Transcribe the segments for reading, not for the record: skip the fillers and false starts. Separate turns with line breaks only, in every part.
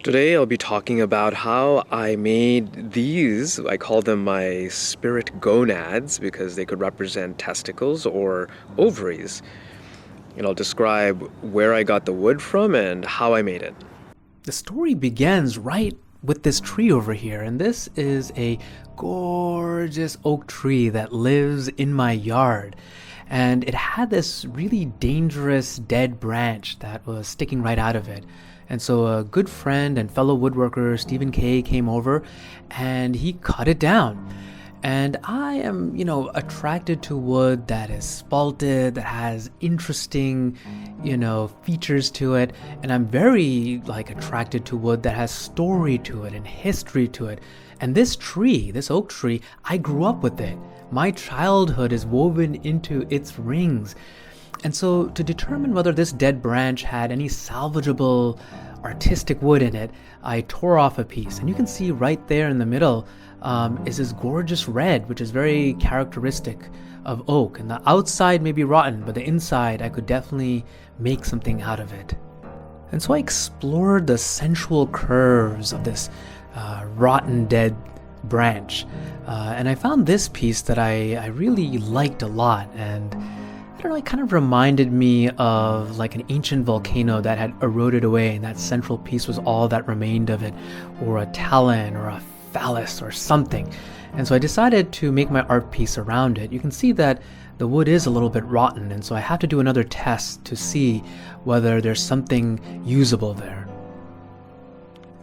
Today I'll be talking about how I made these. I call them my spirit gonads because they could represent testicles or ovaries. And I'll describe where I got the wood from and how I made it.
The story begins right with this tree over here, and this is a gorgeous oak tree that lives in my yard. And it had this really dangerous dead branch that was sticking right out of it. And so a good friend and fellow woodworker, Stephen K, came over and he cut it down. And I am, attracted to wood that is spalted, that has interesting, features to it. And I'm very, attracted to wood that has story to it and history to it. And this tree, this oak tree, I grew up with it. My childhood is woven into its rings. And so to determine whether this dead branch had any salvageable artistic wood in it, I tore off a piece. And you can see right there in the middle is this gorgeous red, which is very characteristic of oak. And the outside may be rotten, but the inside I could definitely make something out of it. And so I explored the sensual curves of this rotten dead branch. And I found this piece that I really liked a lot. And I don't know, it kind of reminded me of like an ancient volcano that had eroded away, and that central piece was all that remained of it, or a talon or a phallus or something. And so I decided to make my art piece around it. You can see that the wood is a little bit rotten, and so I have to do another test to see whether there's something usable there.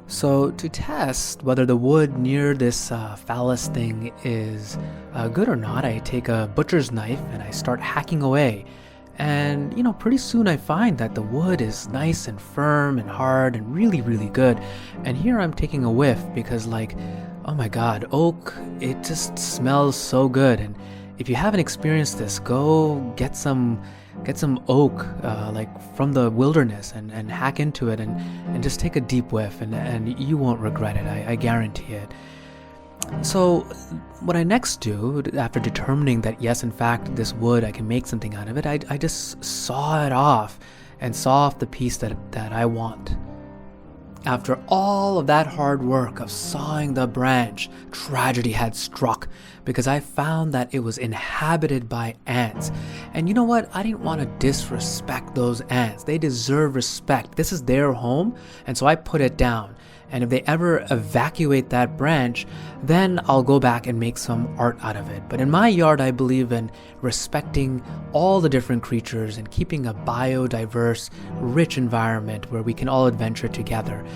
So to test whether the wood near this phallus thing is good or not, I take a butcher's knife and I start hacking away. And, pretty soon I find that the wood is nice and firm and hard and really, really good. And here I'm taking a whiff because oh my God, oak, it just smells so good. And if you haven't experienced this, go get some oak from the wilderness and hack into it and just take a deep whiff and you won't regret it. I guarantee it. So what I next do, after determining that yes, in fact, this wood, I can make something out of it, I just saw it off and saw off the piece that I want. After all of that hard work of sawing the branch, tragedy had struck because I found that it was inhabited by ants. And you know what? I didn't want to disrespect those ants. They deserve respect. This is their home, and so I put it down. And if they ever evacuate that branch, then I'll go back and make some art out of it. But in my yard, I believe in respecting all the different creatures and keeping a biodiverse, rich environment where we can all adventure together.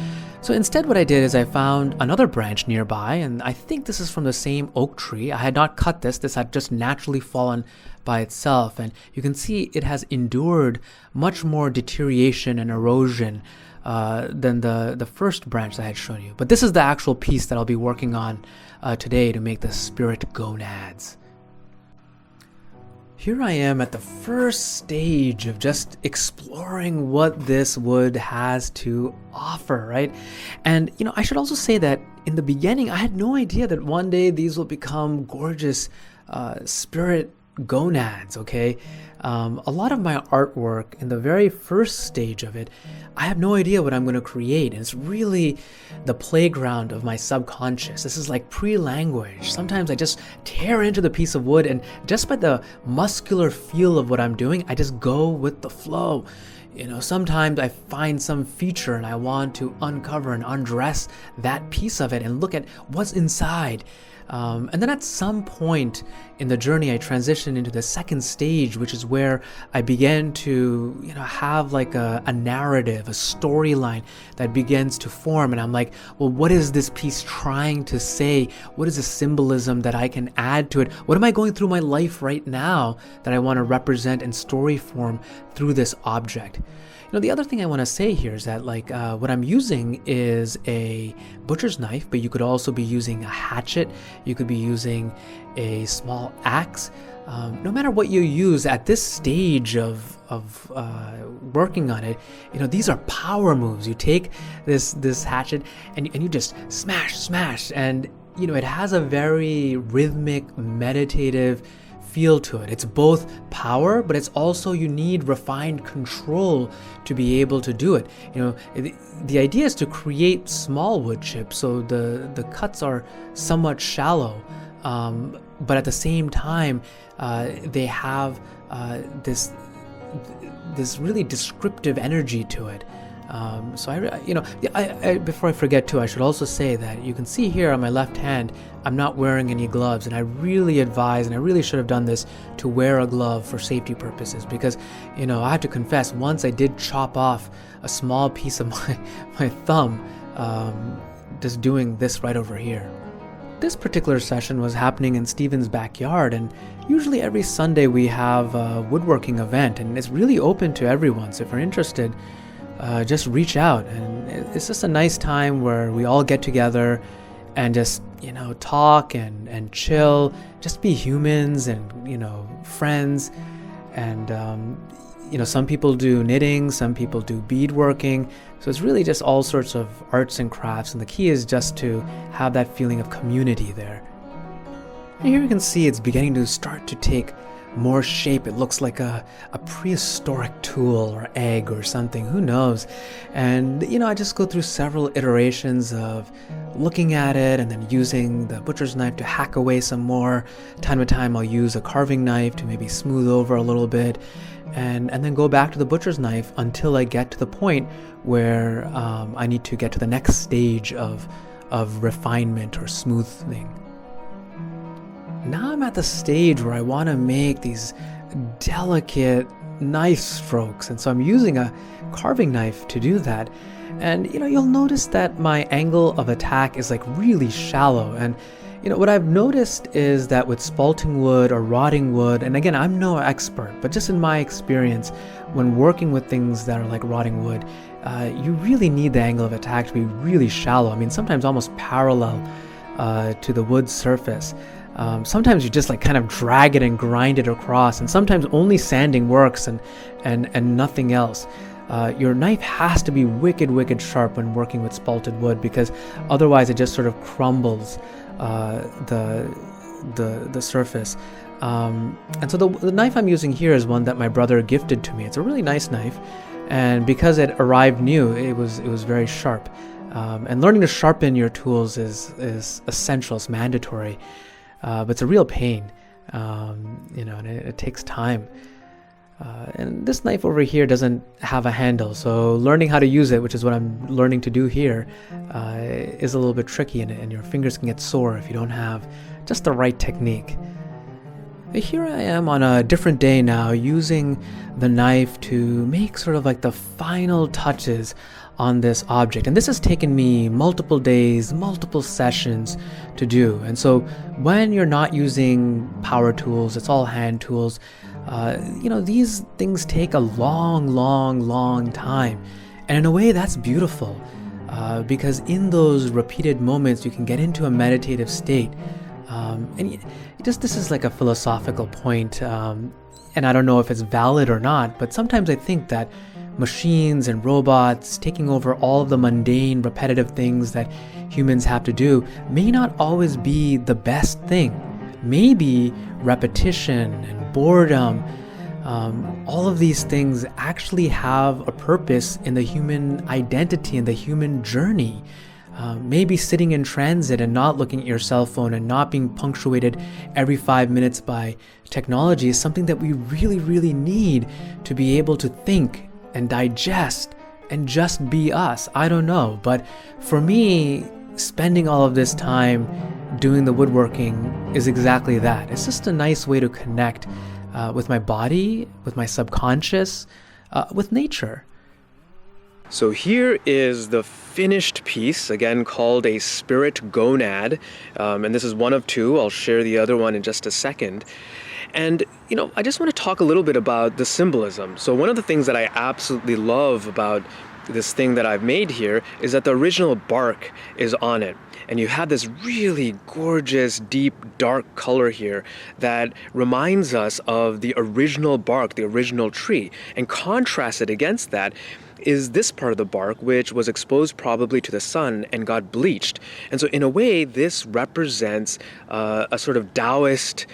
So instead what I did is I found another branch nearby, and I think this is from the same oak tree. I had not cut this had just naturally fallen by itself. And you can see it has endured much more deterioration and erosion than the first branch that I had shown you. But this is the actual piece that I'll be working on today to make the Spirit Gonads. Here I am at the first stage of just exploring what this wood has to offer, right? And, I should also say that in the beginning, I had no idea that one day these will become gorgeous spirit gonads, okay? A lot of my artwork in the very first stage of it, I have no idea what I'm going to create. And it's really the playground of my subconscious. This is like pre-language. Sometimes I just tear into the piece of wood, and just by the muscular feel of what I'm doing, I just go with the flow. Sometimes I find some feature and I want to uncover and undress that piece of it and look at what's inside. And then at some point in the journey, I transitioned into the second stage, which is where I began to, have like a narrative, a storyline that begins to form. And I'm like, well, what is this piece trying to say? What is the symbolism that I can add to it? What am I going through my life right now that I want to represent in story form through this object? The other thing I want to say here is that what I'm using is a butcher's knife, but you could also be using a hatchet. You could be using a small axe. No matter what you use at this stage of working on it, these are power moves. You take this hatchet and you just smash, and it has a very rhythmic, meditative feel to it. It's both power, but it's also you need refined control to be able to do it. The idea is to create small wood chips, so the cuts are somewhat shallow, but at the same time, they have this really descriptive energy to it. Before I forget too, I should also say that you can see here on my left hand, I'm not wearing any gloves, and I really advise, and I really should have done this, to wear a glove for safety purposes, because, I have to confess, once I did chop off a small piece of my thumb, just doing this right over here. This particular session was happening in Steven's backyard, and usually every Sunday we have a woodworking event, and it's really open to everyone, so if you're interested, just reach out. And it's just a nice time where we all get together and just, talk and chill, just be humans and, friends. And, some people do knitting, some people do beadworking. So it's really just all sorts of arts and crafts. And the key is just to have that feeling of community there. And here you can see it's beginning to start to take more shape. It looks like a prehistoric tool or egg or something, who knows. And I just go through several iterations of looking at it and then using the butcher's knife to hack away some more. Time to time I'll use a carving knife to maybe smooth over a little bit, and then go back to the butcher's knife until I get to the point where I need to get to the next stage of refinement or smoothing. Now I'm at the stage where I want to make these delicate knife strokes, and so I'm using a carving knife to do that. And you'll notice that my angle of attack is like really shallow. And what I've noticed is that with spalting wood or rotting wood, and again, I'm no expert, but just in my experience, when working with things that are like rotting wood, you really need the angle of attack to be really shallow. I mean, sometimes almost parallel to the wood surface. Sometimes you just like kind of drag it and grind it across, and sometimes only sanding works and nothing else. Your knife has to be wicked sharp when working with spalted wood, because otherwise it just sort of crumbles the surface. And so the knife I'm using here is one that my brother gifted to me. It's a really nice knife, and because it arrived new, it was very sharp. And learning to sharpen your tools is essential. It's mandatory. But it's a real pain, and it takes time. And this knife over here doesn't have a handle, so learning how to use it, which is what I'm learning to do here, is a little bit tricky, and your fingers can get sore if you don't have just the right technique. Here I am on a different day now, using the knife to make sort of like the final touches on this object, and this has taken me multiple days, multiple sessions to do. And so when you're not using power tools, it's all hand tools, these things take a long time, and in a way that's beautiful, because in those repeated moments you can get into a meditative state. This is like a philosophical point, and I don't know if it's valid or not, but sometimes I think that machines and robots taking over all of the mundane, repetitive things that humans have to do may not always be the best thing. Maybe repetition and boredom, all of these things actually have a purpose in the human identity and the human journey. Maybe sitting in transit and not looking at your cell phone and not being punctuated every 5 minutes by technology is something that we really need to be able to think and digest and just be us. I don't know, but for me, spending all of this time doing the woodworking is exactly that. It's just a nice way to connect with my body, with my subconscious, with nature.
So here is the finished piece, again called a Spirit Gonad, and this is one of two. I'll share the other one in just a second. And, I just want to talk a little bit about the symbolism. So one of the things that I absolutely love about this thing that I've made here is that the original bark is on it. And you have this really gorgeous, deep, dark color here that reminds us of the original bark, the original tree. And contrasted against that is this part of the bark, which was exposed probably to the sun and got bleached. And so in a way, this represents a sort of Taoist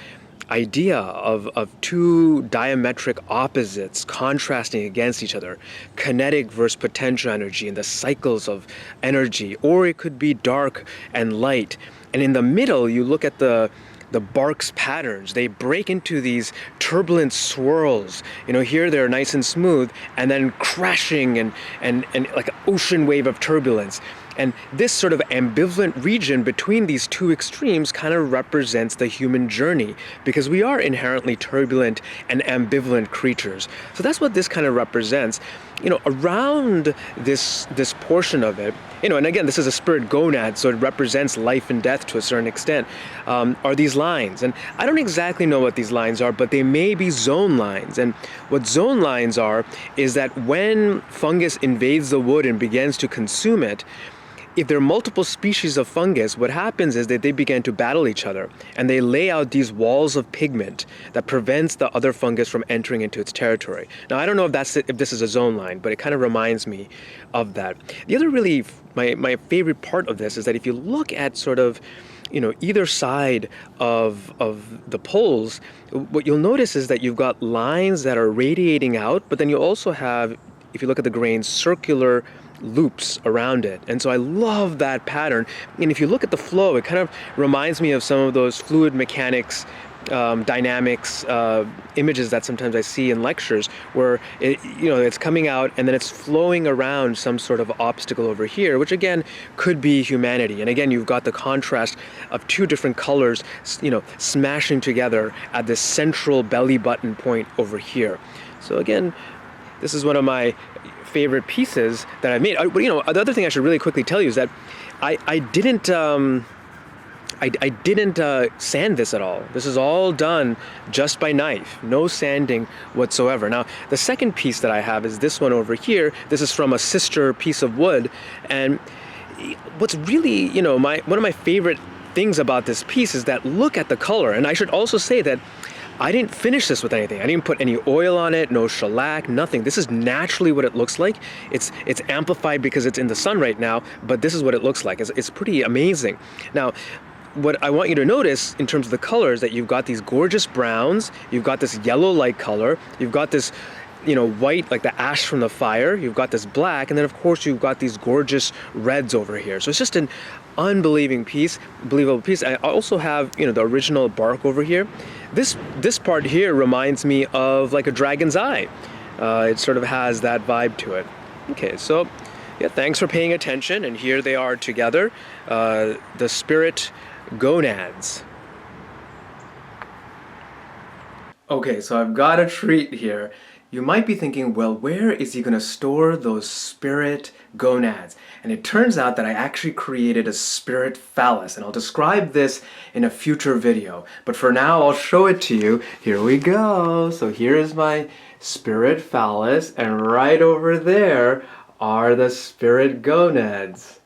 idea of two diametric opposites contrasting against each other, kinetic versus potential energy and the cycles of energy, or it could be dark and light. And in the middle, you look at the bark's patterns. They break into these turbulent swirls. Here they're nice and smooth, and then crashing and like an ocean wave of turbulence. And this sort of ambivalent region between these two extremes kind of represents the human journey, because we are inherently turbulent and ambivalent creatures. So that's what this kind of represents. Around this portion of it, and again, this is a spirit gonad, so it represents life and death to a certain extent, are these lines. And I don't exactly know what these lines are, but they may be zone lines. And what zone lines are is that when fungus invades the wood and begins to consume it, if there are multiple species of fungus, what happens is that they begin to battle each other, and they lay out these walls of pigment that prevents the other fungus from entering into its territory. Now, I don't know if this is a zone line, but it kind of reminds me of that. The other really, my favorite part of this is that if you look at sort of, either side of the poles, what you'll notice is that you've got lines that are radiating out, but then you also have, if you look at the grains, circular loops around it. And so I love that pattern. And if you look at the flow, it kind of reminds me of some of those fluid mechanics, dynamics images that sometimes I see in lectures, where it's coming out and then it's flowing around some sort of obstacle over here, which again could be humanity. And again, you've got the contrast of two different colors, smashing together at this central belly button point over here. So again, this is one of my favorite pieces that I've made. But the other thing I should really quickly tell you is that I didn't sand this at all. This is all done just by knife, no sanding whatsoever. Now, the second piece that I have is this one over here. This is from a sister piece of wood, and what's really, one of my favorite things about this piece is that look at the color. And I should also say that I didn't finish this with anything. I didn't put any oil on it, no shellac, nothing. This is naturally what it looks like. It's amplified because it's in the sun right now, but this is what it looks like. It's pretty amazing. Now, what I want you to notice in terms of the colors, that you've got these gorgeous browns, you've got this yellow light color, you've got this white, like the ash from the fire, you've got this black, and then of course you've got these gorgeous reds over here. So it's just an unbelievable piece. I also have, the original bark over here. This part here reminds me of like a dragon's eye. It sort of has that vibe to it. Okay, so yeah, thanks for paying attention, and here they are together, the Spirit Gonads. Okay, so I've got a treat here. You might be thinking, well, where is he going to store those spirit gonads? And it turns out that I actually created a spirit phallus, and I'll describe this in a future video. But for now, I'll show it to you. Here we go. So here is my spirit phallus, and right over there are the spirit gonads.